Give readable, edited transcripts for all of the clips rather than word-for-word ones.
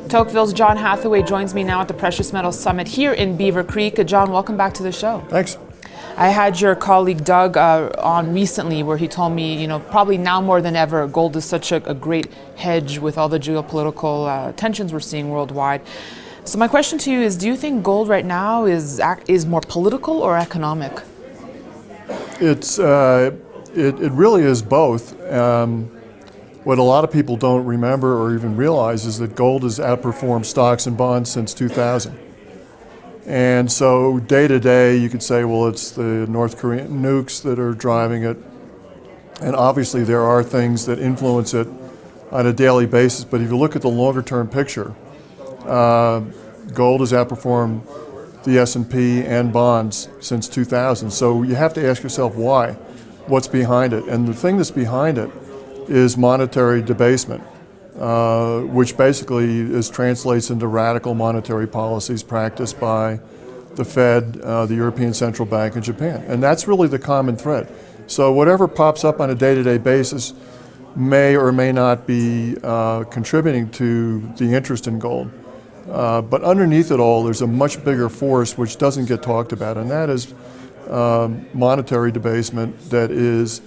Tocqueville's John Hathaway joins me now at the Precious Metals Summit here in Beaver Creek. John, welcome back to the show. Thanks. I had your colleague Doug on recently where he told me, probably now more than ever, gold is such a great hedge with all the geopolitical tensions we're seeing worldwide. So my question to you is, do you think gold right now is more political or economic? It really is both. What a lot of people don't remember or even realize is that gold has outperformed stocks and bonds since 2000. And so day to day, you could say, well, it's the North Korean nukes that are driving it. And obviously there are things that influence it on a daily basis. But if you look at the longer term picture, gold has outperformed the S&P and bonds since 2000. So you have to ask yourself why, what's behind it. And the thing that's behind it is monetary debasement, which basically translates into radical monetary policies practiced by the Fed, the European Central Bank, and Japan. And that's really the common thread. So whatever pops up on a day-to-day basis may or may not be contributing to the interest in gold. But underneath it all, there's a much bigger force which doesn't get talked about, and that is monetary debasement that is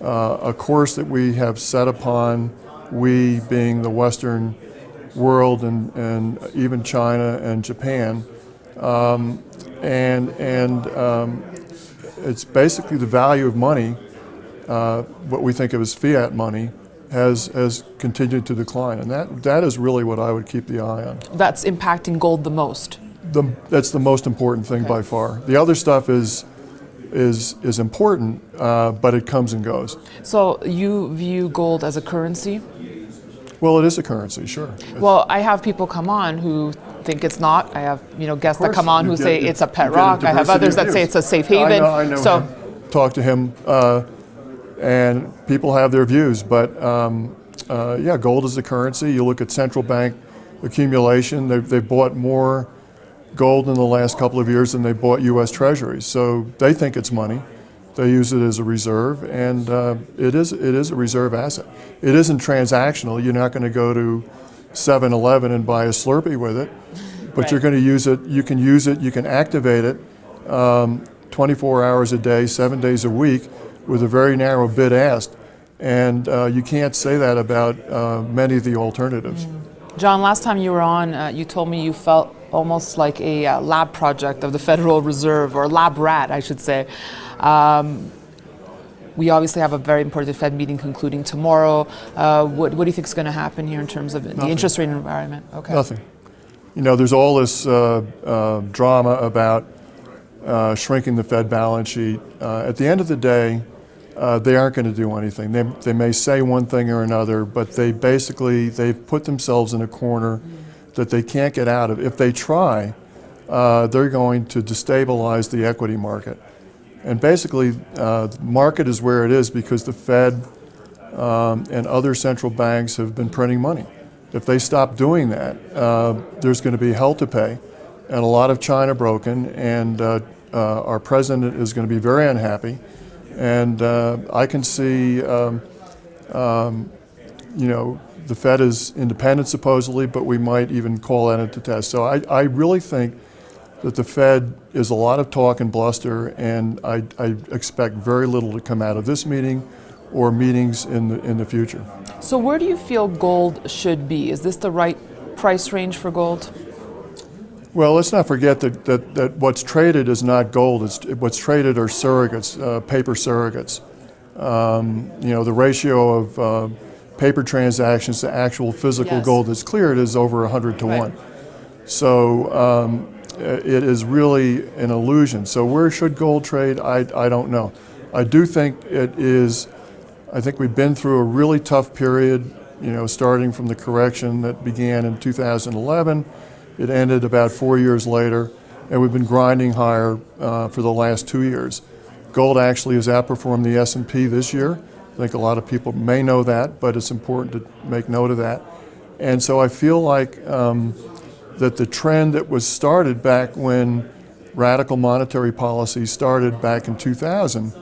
a course that we have set upon, we being the Western world and even China and Japan. It's basically the value of money, what we think of as fiat money, has continued to decline. And that is really what I would keep the eye on. That's impacting gold the most? That's the most important thing by far. The other stuff is important, but it comes and goes. So you view gold as a currency? Well, it is a currency, sure. Well, I have people come on who think it's not. I have guests that come on who say it's a pet rock. I have others that say it's a safe haven. I know so him. Talk to him, and people have their views. But yeah, gold is a currency. You look at central bank accumulation. They've bought more gold in the last couple of years than they bought U.S. Treasuries. So they think it's money. They use it as a reserve, and it is a reserve asset. It isn't transactional. You're not going to go to 7-Eleven and buy a Slurpee with it, but right. You're going to use it. You can use it. You can activate it 24 hours a day, 7 days a week, with a very narrow bid ask, and you can't say that about many of the alternatives. John, last time you were on, you told me you felt almost like a lab project of the Federal Reserve, or lab rat, I should say. We obviously have a very important Fed meeting concluding tomorrow. What do you think is going to happen here in terms of the interest rate environment? Okay. Nothing. There's all this drama about shrinking the Fed balance sheet. At the end of the day, they aren't going to do anything. They may say one thing or another, but they've put themselves in a corner that they can't get out of. If they try, they're going to destabilize the equity market. And basically, the market is where it is because the Fed and other central banks have been printing money. If they stop doing that, there's going to be hell to pay, and a lot of China broken, and our president is going to be very unhappy. And I can see, the Fed is independent supposedly, but we might even call that into test. So I really think that the Fed is a lot of talk and bluster, and I expect very little to come out of this meeting or meetings in the future. So where do you feel gold should be? Is this the right price range for gold? Well, let's not forget that what's traded is not gold. What's traded are surrogates, paper surrogates. The ratio of paper transactions to actual physical gold that's cleared is over 100 to 1. So it is really an illusion. So where should gold trade? I don't know. I do think I think we've been through a really tough period, starting from the correction that began in 2011. It ended about 4 years later, and we've been grinding higher for the last 2 years. Gold actually has outperformed the S&P this year. I think a lot of people may know that, but it's important to make note of that. And so I feel like that the trend that was started back when radical monetary policy started back in 2000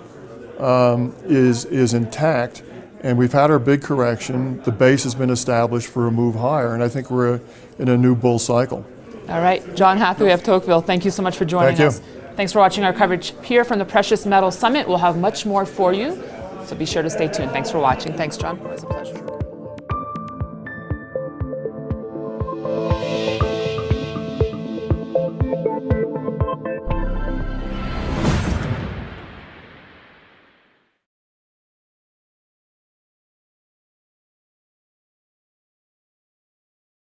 is intact, And we've had our big correction. The base has been established for a move higher, and I think we're in a new bull cycle. All right, John Hathaway of Tocqueville, thank you so much for joining Thank you. us. Thanks for watching our coverage here from the Precious Metals Summit. We'll have much more for you, so be sure to stay tuned. Thanks for watching. Thanks, John. It was a pleasure.